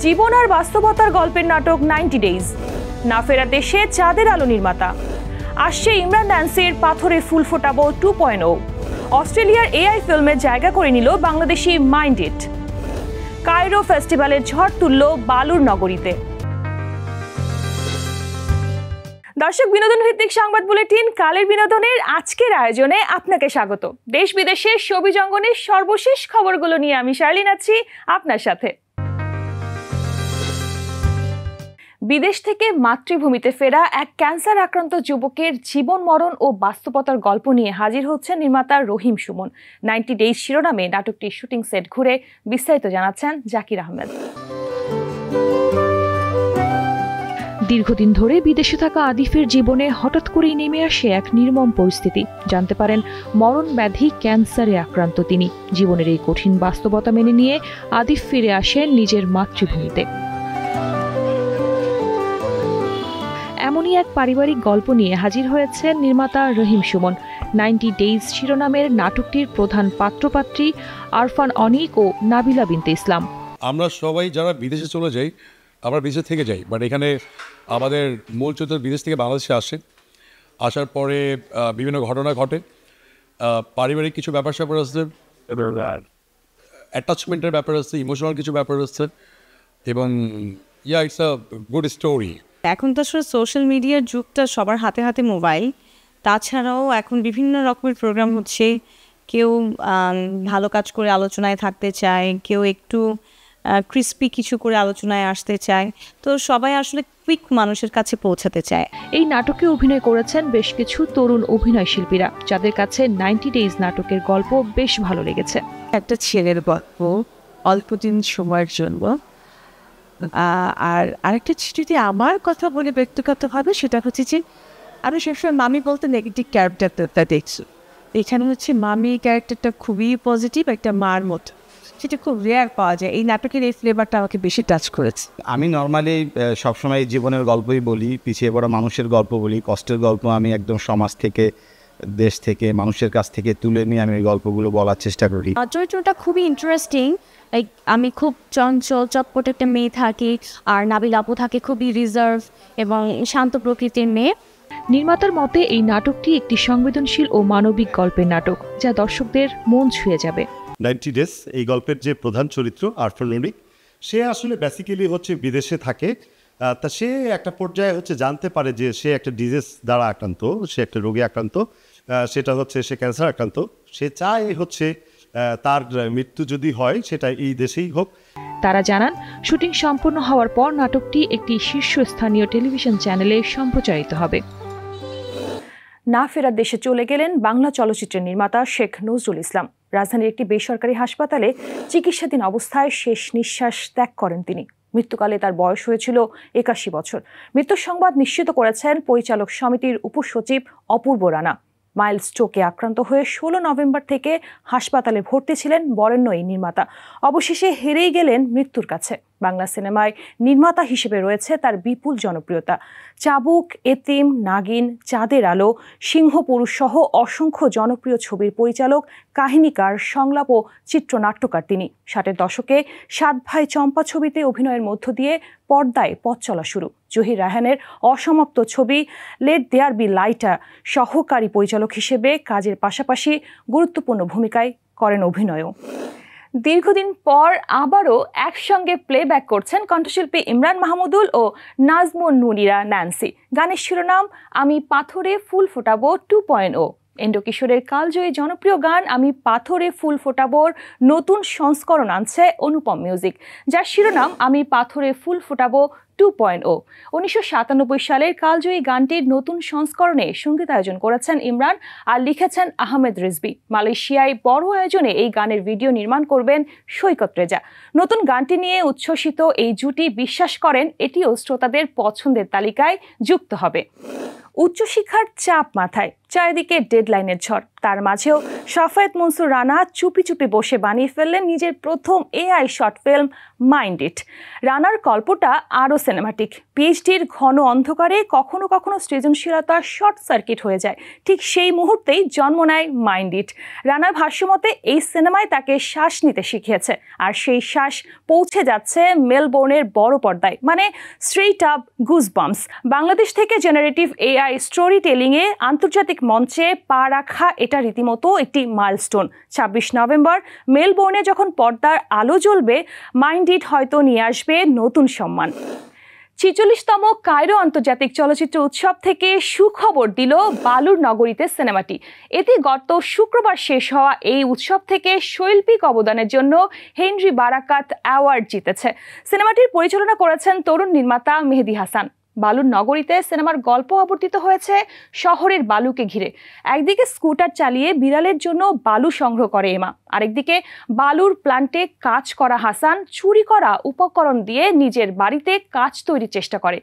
জীবন আর বাস্তবতার গল্পের নাটক 90 ডেজ। না ফেরা দেশে চাঁদের আলো নির্মাতা। আসছে ইমরান ন্যান্সির পাথরে ফুল ফোটাবো 2.0। অস্ট্রেলিয়ার এআই ফিল্মে জায়গা করে নিল বাংলাদেশি মাইন্ড ইট। কায়রো ফেস্টিভ্যালের ঝড় তুলল বালুর নগরীতে। দর্শক, বিনোদন ভিত্তিক সংবাদ বুলেটিন কালের বিনোদনের আজকের আয়োজনে আপনাকে স্বাগত। দেশ বিদেশের শোবিজ অঙ্গনের সর্বশেষ খবরগুলো নিয়ে আমি শার্লিন আছি আপনার সাথে। বিদেশ থেকে মাতৃভূমিতে ফেরা এক ক্যান্সার আক্রান্ত যুবকের জীবন মরণ ও বাস্তবতার গল্প নিয়ে হাজির হচ্ছেন নির্মাতা রহিম সুমন। 90 ডেজ শিরোনামে নাটকটির শুটিং সেট ঘুরে বিস্তারিত জানাচ্ছেন জাকির আহমেদ। দীর্ঘদিন ধরে বিদেশে থাকা আদিফের জীবনে হঠাৎ করেই নেমে আসে এক নির্মম পরিস্থিতি। জানতে পারেন মরণ ব্যাধি ক্যান্সারে আক্রান্ত তিনি। জীবনের এই কঠিন বাস্তবতা মেনে নিয়ে আদিফ ফিরে আসেন নিজের মাতৃভূমিতে। এমনই এক পারিবারিক গল্প নিয়ে হাজির হয়েছেন নির্মাতা রহিম সুমন। 90 ডেজ শিরোনামের নাটকটির প্রধান পাত্রপাত্রী আরফান অনিক ও নাবিলা বিনতে ইসলাম। আমরা সবাই যারা বিদেশে চলে যাই, আমরা বিদেশে থেকে যাই, বাট এখানে আমাদের মূল চরিত্র বিদেশ থেকে বাংলাদেশে আসে। আসার পরে বিভিন্ন ঘটনা ঘটে, পারিবারিক কিছু ব্যাপার স্যাপার আসছে, অ্যাটাচমেন্টের ব্যাপার আসছে, ইমোশনাল কিছু ব্যাপার আসছে, এবং ইটস আ গুড স্টোরি। এখন তো আসলে সোশ্যাল মিডিয়ার যুগটা, সবার হাতে হাতে মোবাইল। তাছাড়াও এখন বিভিন্ন রকমের প্রোগ্রাম হচ্ছে। কেউ ভালো কাজ করে আলোচনায় থাকতে চায়, কেউ একটু ক্রিস্পি কিছু করে আলোচনায় আসতে চায়। তো সবাই আসলে কুইক মানুষের কাছে পৌঁছাতে চায়। এই নাটকে অভিনয় করেছেন বেশ কিছু তরুণ অভিনয় শিল্পীরা, যাদের কাছে 90 ডেজ নাটকের গল্প বেশ ভালো লেগেছে। একটা ছেলের গল্প, অল্পদিন সময়ের জন্য। আর আরেকটা যদি আমার কথা বলে ব্যক্তিগতভাবে, সেটা হচ্ছে যে আমি সবসময় মামি বলতে নেগেটিভ ক্যারেক্টারটা দেখছি। এখানে হচ্ছে মামি ক্যারেক্টারটা খুবই পজিটিভ, একটা মার মতো, সেটা খুব রেয়ার পাওয়া যায়। এই নাটকের এই ফ্লেভারটা আমাকে বেশি টাচ করেছে। আমি নর্মালি সবসময় জীবনের গল্পই বলি, পিছিয়ে পড়া মানুষের গল্প বলি, কষ্টের গল্প আমি একদম সমাজ থেকে, দেশ থেকে, মানুষের কাছ থেকে তুলে নিয়ে আমি এই গল্পগুলো বলার চেষ্টা করি। চরিত্রটা খুবই ইন্টারেস্টিং। লাইক আমি খুব চঞ্চল চটপট একটা মেয়ে থাকি, আর নাবিল আপু থাকে খুবই রিজার্ভ এবং শান্ত প্রকৃতির মেয়ে। নির্মাতার মতে এই নাটকটি একটি সংবেদনশীল ও মানবিক গল্পের নাটক, যা দর্শকদের মন ছুঁয়ে যাবে। 90 ডেজ এই গল্পের যে প্রধান চরিত্র আরফান অনিক, সে আসলে বেসিক্যালি হচ্ছে বিদেশে থাকে। তা সে একটা পর্যায়ে হচ্ছে জানতে পারে যে সে একটা ডিজিজ দ্বারা আক্রান্ত, সে একটা রোগে আক্রান্ত, সেটা হচ্ছে সে ক্যান্সার আক্রান্ত। সে চায় হচ্ছে তার মৃত্যু যদি হয় সেটা এই দেশেই হোক। তারা জানান, শুটিং সম্পূর্ণ হওয়ার পর নাটকটি একটি শীর্ষস্থানীয় টেলিভিশন চ্যানেলে সম্প্রচারিত হবে। না ফেরার দেশে চলে গেলেন বাংলা চলচ্চিত্রের নির্মাতা শেখ নজরুল ইসলাম। রাজধানীর একটি বেসরকারি হাসপাতালে চিকিৎসাধীন অবস্থায় শেষ নিঃশ্বাস ত্যাগ করেন তিনি। মৃত্যুকালে তার বয়স হয়েছিল 81 বছর। মৃত্যুর সংবাদ নিশ্চিত করেছেন পরিচালক সমিতির উপসচিব অপূর্ব রানা। মাইল্ড স্ট্রোকে আক্রান্ত হয়ে 16 নভেম্বর থেকে হাসপাতালে ভর্তি ছিলেন বরেণ্য এই নির্মাতা। অবশেষে হেরেই গেলেন মৃত্যুর কাছে। বাংলা সিনেমায় নির্মাতা হিসেবে রয়েছে তার বিপুল জনপ্রিয়তা। চাবুক, এতিম, নাগিন, চাঁদের আলো, সিংহপুরুষ সহ অসংখ্য জনপ্রিয় ছবির পরিচালক, কাহিনীকার, সংলাপ ও চিত্রনাট্যকার তিনি। 60-এর দশকে 7 ভাই চম্পা ছবিতে অভিনয়ের মধ্য দিয়ে পর্দায় পথ চলা শুরু। জহির রায়হানের অসমাপ্ত ছবি লেট দেয়ার বি লাইটা সহকারী পরিচালক হিসেবে কাজের পাশাপাশি গুরুত্বপূর্ণ ভূমিকায় করেন অভিনয়ও। দীর্ঘদিন পর আবারও একসঙ্গে প্লেব্যাক করছেন কণ্ঠশিল্পী ইমরান মাহমুদুল ও নাজমুন নুনিরা ন্যান্সি। গানের শিরোনাম আমি পাথরে ফুল ফোটাবো 2.0। এন্ডো কিশোরের কালজয়ী জনপ্রিয় গান আমি পাথরে ফুল ফোটাবোর নতুন সংস্করণ আনছে অনুপম মিউজিক, যার শিরোনাম আমি পাথরে ফুল ফোটাবো 2.0। 1997 সালের কালজয়ী গানটির নতুন সংস্করণে সঙ্গীতায়োজন করেছেন ইমরান আর লিখেছেন আহমেদ রিজভী। মালয়েশিয়ায় বড় আয়োজনে এই গানের ভিডিও নির্মাণ করবেন সৈকত রেজা। নতুন গানটি নিয়ে উচ্ছ্বসিত এই জুটি বিশ্বাস করেন এটিও শ্রোতাদের পছন্দের তালিকায় যুক্ত হবে। উচ্চশিক্ষার চাপ মাথায়, চারিদিকে ডেডলাইনের ঝড়, তার মাঝেও শাফায়েত মনসুর রানা চুপি চুপি বসে বানিয়ে ফেললেন নিজের প্রথম AI short film mind it. রানার গল্পটা আরও সিনেমাটিক। পিএইচডির ঘন অন্ধকারে কখনো কখনো সৃজনশীলতা শর্ট সার্কিট হয়ে যায়, ঠিক সেই মুহূর্তেই জন্ম নেয় মাইন্ড ইট। রানার ভাষ্যমতে এই সিনেমায় তাকে শ্বাস নিতে শিখিয়েছে, আর সেই শ্বাস পৌঁছে যাচ্ছে মেলবোর্নের বড় পর্দায়, মানে স্ট্রেইট আপ গুজবাম্পস। বাংলাদেশ থেকে জেনারেটিভ এআই স্টোরি টেলিংয়ে আন্তর্জাতিক মঞ্চে পা রাখা এটা রীতিমতো একটি মাইলস্টোন। ২৬ নভেম্বর মেলবোর্নে যখন পর্দার আলো জ্বলবে, মাইন্ড ইট হয়তো নিয়ে আসবে নতুন সম্মান। ৪৬তম কায়রো আন্তর্জাতিক চলচ্চিত্র উৎসব থেকে সুখবর দিল বালুর নগরীতে সিনেমাটি। এতে গত শুক্রবার শেষ হওয়া এই উৎসব থেকে শৈল্পিক অবদানের জন্য হেনরি বারাকাত অ্যাওয়ার্ড জিতেছে। সিনেমাটির পরিচালনা করেছেন তরুণ নির্মাতা মেহেদী হাসান। বালুর নগরীতে সিনেমার গল্প আবর্তিত হয়েছে শহরের বালুকে ঘিরে। একদিকে স্কুটার চালিয়ে বিড়ালের জন্য বালু সংগ্রহ করে এমা, আরেকদিকে বালুর প্ল্যান্টে কাজ করা হাসান চুরি করা উপকরণ দিয়ে নিজের বাড়িতে কাজ তৈরির চেষ্টা করে।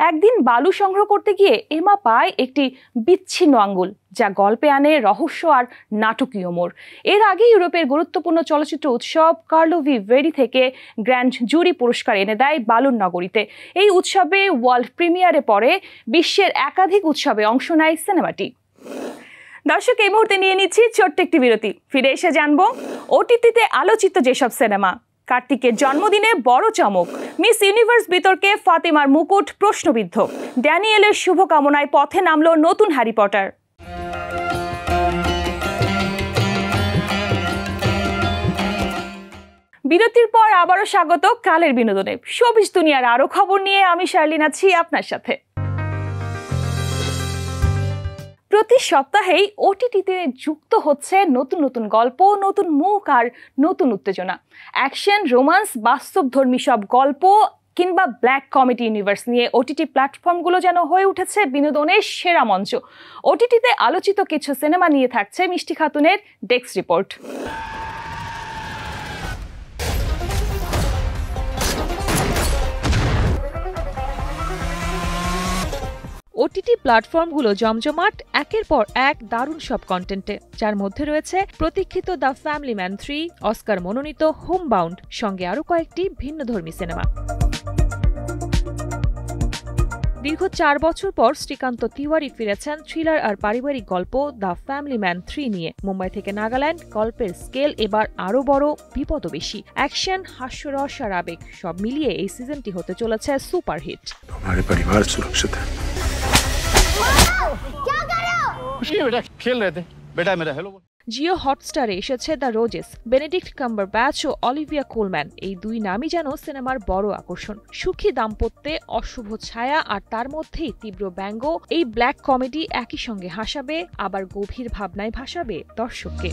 একদিন বালু সংগ্রহ করতে গিয়ে এমা পায় একটি বিচ্ছিন্ন আঙ্গুল, যা গল্পে আনে রহস্য আর নাটকীয় মোড়। এর আগে ইউরোপের গুরুত্বপূর্ণ চলচ্চিত্র উৎসব কার্লোভি ভেরি থেকে গ্র্যান্ড জুরি পুরস্কার এনে দেয় বালুর নগরীতে। এই উৎসবে ওয়ার্ল্ড প্রিমিয়ারে পরে বিশ্বের একাধিক উৎসবে অংশ নেয় সিনেমাটি। দর্শক, এই মুহূর্তে নিয়ে নিচ্ছি ছোট্ট একটি বিরতি। ফিরে এসে জানবো ওটিটিতে আলোচিত যেসব সিনেমা। কার্তিকের জন্মদিনে বড় চমক, মিস ইউনিভার্স বিতর্কে ফাতেমার মুকুট প্রশ্নবিদ্ধ, ড্যানিয়েলের শুভকামনায় পথে নামলো নতুন হ্যারি পটার। বিরতির পর আবারও স্বাগত কালের বিনোদনে। শোবিজ দুনিয়ার আরো খবর নিয়ে আমি শার্লিন আছি আপনার সাথে। প্রতি সপ্তাহেই ওটিটিতে যুক্ত হচ্ছে নতুন নতুন গল্প, নতুন মুখ আর নতুন উত্তেজনা। অ্যাকশন, রোমান্স, বাস্তবধর্মী সব গল্প কিংবা ব্ল্যাক কমেডি ইউনিভার্স নিয়ে ওটিটি প্ল্যাটফর্মগুলো যেন হয়ে উঠেছে বিনোদনের সেরা মঞ্চ। ওটিটিতে আলোচিত কিছু সিনেমা নিয়ে থাকছে মিষ্টি খাতুনের ডেস্ক রিপোর্ট। ওটিটি প্ল্যাটফর্মগুলো জমজমাট একের পর এক দারুণ সব কন্টেন্টে, যার মধ্যে রয়েছে প্রতীক্ষিত দ্য ফ্যামিলি ম্যান 3, অস্কার মনোনীত হোমবাউন্ড, সঙ্গে আরও কয়েকটি ভিন্নধর্মী সিনেমা। দীর্ঘ ৪ বছর পর শ্রীকান্ত তিওয়ারি ফিরেছেন থ্রিলার আর পারিবারিক গল্প দ্য ফ্যামিলি ম্যান 3 নিয়ে। মুম্বাই থেকে নাগাল্যান্ড, গল্পের স্কেল এবার আরও বড়, বিপদও বেশি। অ্যাকশন, হাস্যরস আর আবেগ সব মিলিয়ে এই সিজনটি হতে চলেছে সুপারহিট। हमारे परिवार सुरक्षित है। क्या कर रहे हो? कुछ नहीं बेटा, खेल रहे थे। बेटा मेरा हेलो। জিও হটস্টারে এসেছে দ্য রোজেস। বেনেডিক্ট কাম্বারব্যাচ ও অলিভিয়া কোলম্যান, এই দুই নামই যেন সিনেমার বড় আকর্ষণ। সুখী দাম্পত্যে অশুভ ছায়া আর তার মধ্যেই তীব্র ব্যঙ্গ, এই ব্ল্যাক কমেডি একই সঙ্গে হাসাবে আবার গভীর ভাবনায় ভাসাবে দর্শককে।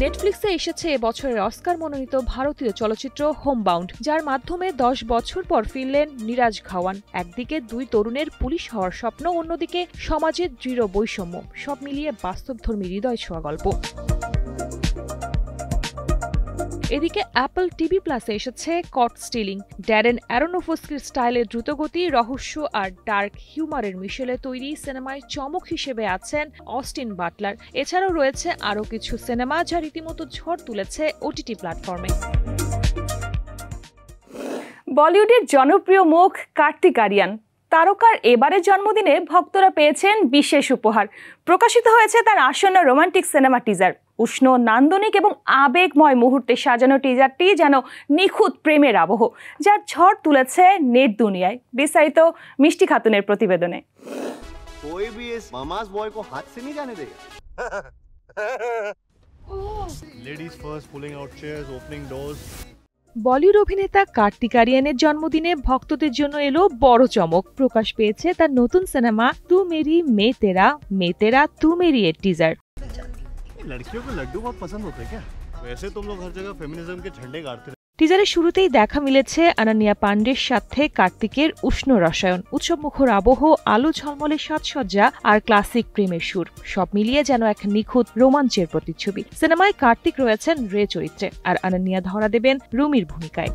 নেটফ্লিক্সে এসেছে এবছরের অস্কার মনোনীত ভারতীয় চলচ্চিত্র হোমবাউন্ড, যার মাধ্যমে 10 বছর পর ফিরলেন নীরাজ ঘাওয়ান। একদিকে দুই তরুণের পুলিশ হওয়ার স্বপ্ন, অন্যদিকে সমাজের দৃঢ় বৈষম্য, সব মিলিয়ে বাস্তবধর্মী হৃদয় ছোঁয়া গল্প। এদিকে অ্যাপল টিভি প্লাসে এসেছে কট স্টিলিং। ড্যারেন অ্যারোনোফস্কির স্টাইলে দ্রুতগতি, রহস্য আর ডার্ক হিউমারের মিশেলে তৈরি সিনেমায় চমক হিসেবে আছেন অস্টিন বাটলার। এছাড়াও রয়েছে আরও কিছু সিনেমা যা রীতিমতো ঝড় তুলেছে ওটিটি প্ল্যাটফর্মে। বলিউডের জনপ্রিয় মুখ কার্তিক আরিয়ান। তারকার এবারের জন্মদিনে ভক্তরা পেয়েছেন বিশেষ উপহার। প্রকাশিত হয়েছে তার আসন্ন রোমান্টিক সিনেমা টিজার। উষ্ণ, নান্দনিক এবং আবেগময় মুহূর্তে সাজানো টিজারটি যেন নিখুঁত প্রেমের আবহ, যার ঝড় তুলেছে নেট দুনিয়ায়। বিস্তারিত মিষ্টি খাতুনের প্রতিবেদনে। कोई भी इस मामास बॉय को हाथ से नहीं जाने देगा। Ladies first, pulling out chairs, opening doors. Bollywood অভিনেতা কার্তিক আরিয়ানের জন্মদিনে ভক্তদের জন্য এলো বড় চমক। প্রকাশ পেয়েছে তার নতুন সিনেমা তু মেরি মে তেরা তু মেরি এর টিজার। लड़कियों को लड्डू बहुत पसंद होते हैं क्या? वैसे तुम लोग हर जगह फेमिनिज्म के झंडे गाड़ते हैं। টিজারের শুরুতেই দেখা মিলেছে অনন্যা পান্ডের সাথে কার্তিকের উষ্ণ রসায়ন, উৎসবমুখর আবহ, আলো ঝলমলে সাজসজ্জা আর ক্লাসিক প্রেমের সুর, সব মিলিয়ে যেন এক নিখুঁত রোমাঞ্চের প্রতিচ্ছবি। সিনেমায় কার্তিক রয়েছেন রে চরিত্রে, আর অনন্যা ধরা দেবেন রুমির ভূমিকায়।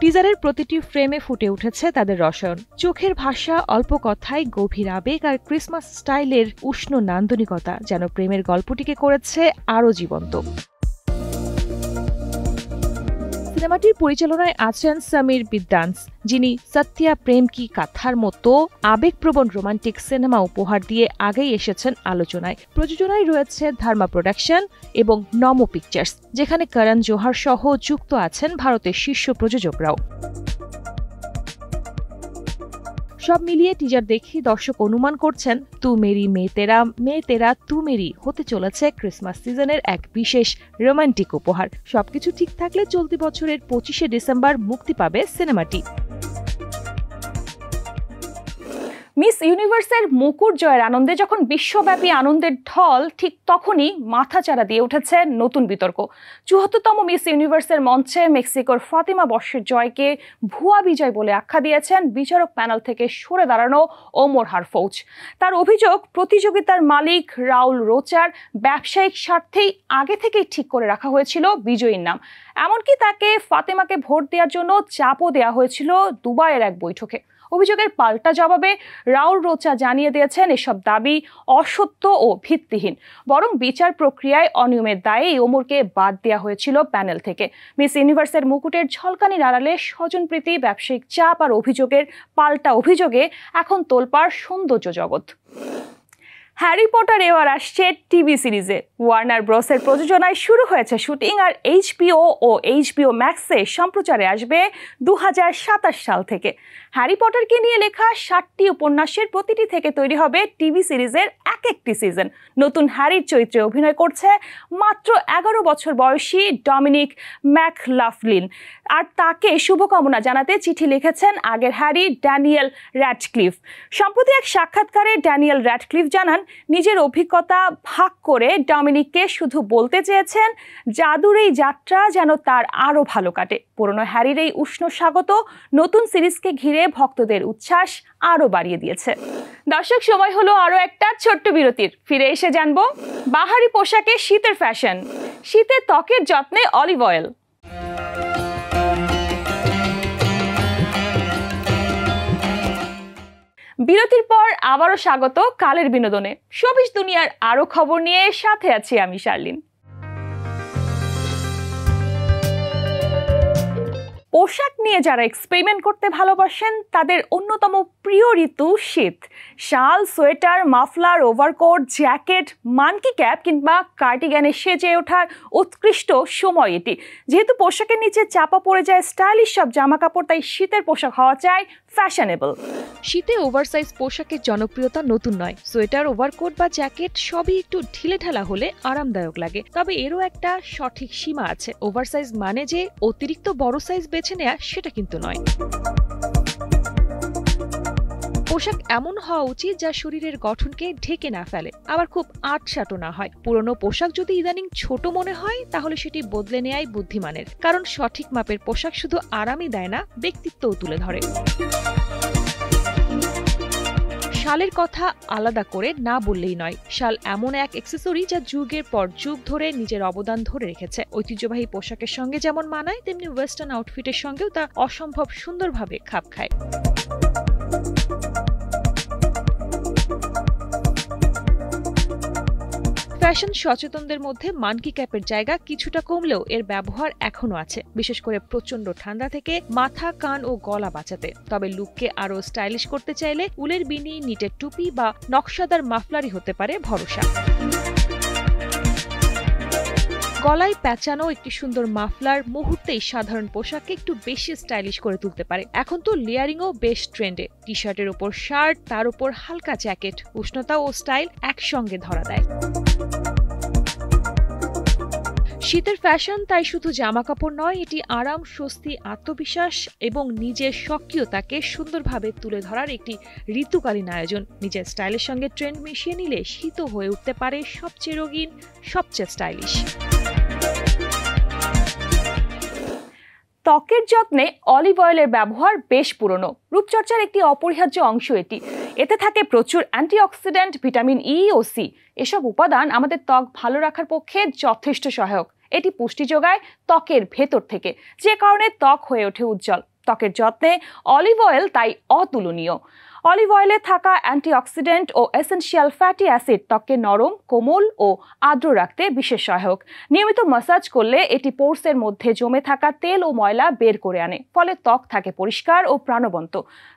টিজারের প্রতিটি ফ্রেমে ফুটে উঠেছে তাদের রসায়ন, চোখের ভাষা, অল্প কথায় গভীর আবেগ আর ক্রিসমাস স্টাইলের উষ্ণ নান্দনিকতা যেন প্রেমের গল্পটিকে করেছে আরও জীবন্ত। সিনেমাটির পরিচালনায় আছেন সমীর বিদ্যান্স, যিনি সত্যা প্রেম কি কাথার মতো আবেগপ্রবণ রোমান্টিক সিনেমা উপহার দিয়ে আগেই এসেছেন আলোচনায়। প্রযোজনায় রয়েছে ধর্মা প্রোডাকশন এবং নমো পিকচার্স, যেখানে করণ জোহর সহ যুক্ত আছেন ভারতের শীর্ষ প্রযোজকরাও। সব মিলিয়ে টিজার দেখে দর্শক অনুমান করছেন তু মেরি মে তেরা তু মেরি হতে চলেছে ক্রিসমাস সিজনের এক বিশেষ রোমান্টিক উপহার। সবকিছু ঠিক থাকলে চলতি বছরের 25শে ডিসেম্বর মুক্তি পাবে সিনেমাটি। মিস ইউনিভার্সের মুকুট জয়ের আনন্দে যখন বিশ্বব্যাপী আনন্দের ঢল, ঠিক তখনই মাথাচাড়া দিয়ে উঠেছে নতুন বিতর্ক। ৭৪তম মিস ইউনিভার্সের মঞ্চে মেক্সিকোর ফাতিমা বর্ষের জয়কে ভুয়া বিজয় বলে আখ্যা দিয়েছেন বিচারক প্যানেল থেকে সরে দাঁড়ানো ওমর হারফৌজ। তার অভিযোগ, প্রতিযোগিতার মালিক রাউল রোচার ব্যবসায়িক স্বার্থেই আগে থেকেই ঠিক করে রাখা হয়েছিল বিজয়ীর নাম। এমনকি তাকে ফাতিমাকে ভোট দেওয়ার জন্য চাপও দেওয়া হয়েছিল দুবাইয়ের এক বৈঠকে। অভিযোগের পাল্টা জবাবে রাউল রোচা জানিয়ে দিয়েছেন এসব দাবি অসত্য ও ভিত্তিহীন, বরং বিচার প্রক্রিয়ায় অনিয়মের দায়ে ওমরকে বাদ দেওয়া হয়েছিল প্যানেল থেকে। মিস ইউনিভার্সের মুকুটের ঝলকানির আড়ালে স্বজনপ্রীতি, ব্যবসায়িক চাপ আর অভিযোগের পাল্টা অভিযোগে এখন তোলপাড় সৌন্দর্য জগৎ। হ্যারি পটার এবার আসছে টিভি সিরিজে। ওয়ার্নার ব্রসের প্রযোজনায় শুরু হয়েছে শুটিং, আর HBO ও HBO ম্যাক্সে সম্প্রচারে আসবে 2027 সাল থেকে। হ্যারি পটারকে নিয়ে লেখা 60টি উপন্যাসের প্রতিটি থেকে তৈরি হবে টিভি সিরিজের এক একটি সিজন। নতুন হ্যারির চরিত্রে অভিনয় করছে মাত্র 11 বছর বয়সী ডমিনিক ম্যাকলাফলিন, আর তাকে শুভকামনা জানাতে চিঠি লিখেছেন আগের হ্যারি ড্যানিয়েল র্যাডক্লিফ। সম্প্রতি এক সাক্ষাৎকারে ড্যানিয়েল র্যাডক্লিফ জানান, নিজের অভিজ্ঞতা ভাগ করে ডমিনিককে শুধু বলতে চেয়েছেন জাদুর এই যাত্রা যেন তার আরও ভালো কাটে। পুরনো হ্যারির এই উষ্ণ স্বাগত নতুন সিরিজকে ঘিরে ভক্তদের উচ্ছ্বাস আরও বাড়িয়ে দিয়েছে। দর্শক, সময় হলো আরও একটা ছোট্ট বিরতির। ফিরে এসে জানবো বাহারি পোশাকে শীতের ফ্যাশন, শীতে ত্বকের যত্নে অলিভ অয়েল। বিরতির পর আবারও স্বাগত কালের বিনোদনে। শোবিজ দুনিয়ার আরো খবর নিয়ে সাথে আছি আমি শার্লিন। পোশাক নিয়ে যারা এক্সপেরিমেন্ট করতে ভালোবাসেন তাদের অন্যতম প্রিয় ঋতু শীত। শাল, sweater, muffler, overcoat, jacket, monkey cap কিংবা কার্ডিগানে সেজে ওঠার উৎকৃষ্ট সময় এটি। যেহেতু পোশাকের নিচে চাপা পড়ে যায় স্টাইলিশ সব জামা কাপড়, তাই শীতের পোশাক হওয়া চাই ফ্যাশনেবল। শীতে ওভারসাইজ পোশাকের জনপ্রিয়তা নতুন নয়। সোয়েটার, ওভারকোট বা জ্যাকেট সবই একটু ঢিলেঢালা হলে আরামদায়ক লাগে, তবে এরও একটা সঠিক সীমা আছে। ওভারসাইজ মানে যে অতিরিক্ত বড় সাইজ বেছে নেয়া সেটা কিন্তু নয়। পোশাক এমন হওয়া উচিত যা শরীরের গঠনকে ঢেকে না ফেলে, আবার খুব আটসাঁটো না হয়। পুরনো পোশাক যদি ইদানিং ছোট মনে হয় তাহলে সেটি বদলে নেয়াই বুদ্ধিমানের, কারণ সঠিক মাপের পোশাক শুধু আরামই দেয় না, ব্যক্তিত্বও তুলে ধরে। শালের কথা আলাদা করে না বললেই নয়। শাল এমন এক অ্যাকসেসরি যা যুগের পর যুগ ধরে নিজের অবদান ধরে রেখেছে। ঐতিহ্যবাহী পোশাকের সঙ্গে যেমন মানায়, তেমনি ওয়েস্টার্ন আউটফিটের সঙ্গেও তা অসম্ভব সুন্দরভাবে খাপ খায়। ফ্যাশন সচেতনদের মধ্যে মানকি ক্যাপের জায়গা কিছুটা কমলেও এর ব্যবহার এখনো আছে, বিশেষ করে প্রচন্ড ঠান্ডা থেকে মাথা, কান ও গলা বাঁচাতে। তবে লুককে আরো স্টাইলিশ করতে চাইলে উলের বিনি, নিটের টুপি বা নকশাদার মাফলারই হতে পারে ভরসা। গলায় প্যাঁচানো একটি সুন্দর মাফলার মুহূর্তেই সাধারণ পোশাককে একটু বেশি স্টাইলিশ করে তুলতে পারে। এখন তো লেয়ারিংও বেশ ট্রেন্ডে। টি শার্টের উপর শার্ট, তার উপর হালকা জ্যাকেট, উষ্ণতা ও স্টাইল একসঙ্গে ধরা দেয়। শীতের ফ্যাশন তাই শুধু জামা কাপড় নয়, এটি আরাম, স্বস্তি, আত্মবিশ্বাস এবং নিজের সক্রিয়তাকে সুন্দরভাবে তুলে ধরার একটি ঋতুকালীন আয়োজন। নিজের স্টাইলের সঙ্গে ট্রেন্ড মিশিয়ে নিলে শীতও হয়ে উঠতে পারে সবচেয়ে রঙিন, সবচেয়ে স্টাইলিশ। ত্বকের যত্নে অলিভ অয়েলের ব্যবহার বেশ পুরনো। রূপচর্চার একটি অপরিহার্য অংশ এটি। এতে থাকে প্রচুর অ্যান্টিঅক্সিডেন্ট, ভিটামিন ই ও সি। এসব উপাদান আমাদের ত্বক ভালো রাখার পক্ষে যথেষ্ট সহায়ক। এটি পুষ্টি যোগায় ত্বকের ভেতর থেকে, যে কারণে ত্বক হয়ে ওঠে উজ্জ্বল। ত্বকের যত্নে অলিভ অয়েল তাই অতুলনীয়। অলিভ অয়েলে থাকা অ্যান্টিঅক্সিডেন্ট ও এসেনশিয়াল ফ্যাটি অ্যাসিড ত্বককে নরম, কোমল ও আর্দ্র রাখতে বিশেষ সহায়ক। নিয়মিত ম্যাসাজ করলে এটি পোর্সের মধ্যে জমে থাকা তেল ও ময়লা বের করে আনে, ফলে ত্বক থাকে পরিষ্কার ও প্রাণবন্ত।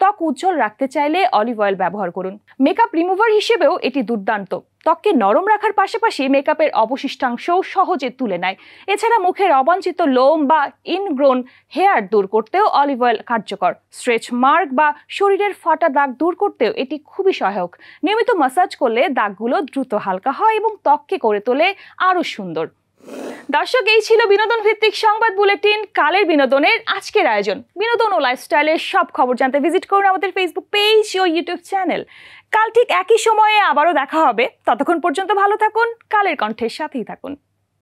ত্বক উজ্জ্বল রাখতে চাইলে অলিভ অয়েল ব্যবহার করুন। মেকআপ রিমুভার হিসেবেও এটি দুর্দান্ত। ত্বককে নরম রাখার পাশাপাশি মেকআপের অবশিষ্টাংশও সহজে তুলে নেয়। এছাড়া মুখের অবাঞ্ছিত লোম বা ইনগ্রোন হেয়ার দূর করতেও অলিভ অয়েল কার্যকর। স্ট্রেচ মার্ক বা শরীরের ফাটা দাগ দূর করতেও এটি খুবই সহায়ক। নিয়মিত ম্যাসাজ করলে দাগগুলো দ্রুত হালকা হয় এবং ত্বককে করে তোলে আরও সুন্দর। দর্শক, এই ছিল বিনোদন ভিত্তিক সংবাদ বুলেটিন কালের বিনোদনের আজকের আয়োজন। বিনোদন ও লাইফস্টাইলের সব খবর জানতে ভিজিট করুন আমাদের ফেসবুক পেজ ও ইউটিউব চ্যানেল। কাল ঠিক একই সময়ে আবারও দেখা হবে। ততক্ষণ পর্যন্ত ভালো থাকুন, কালের কণ্ঠের সাথেই থাকুন।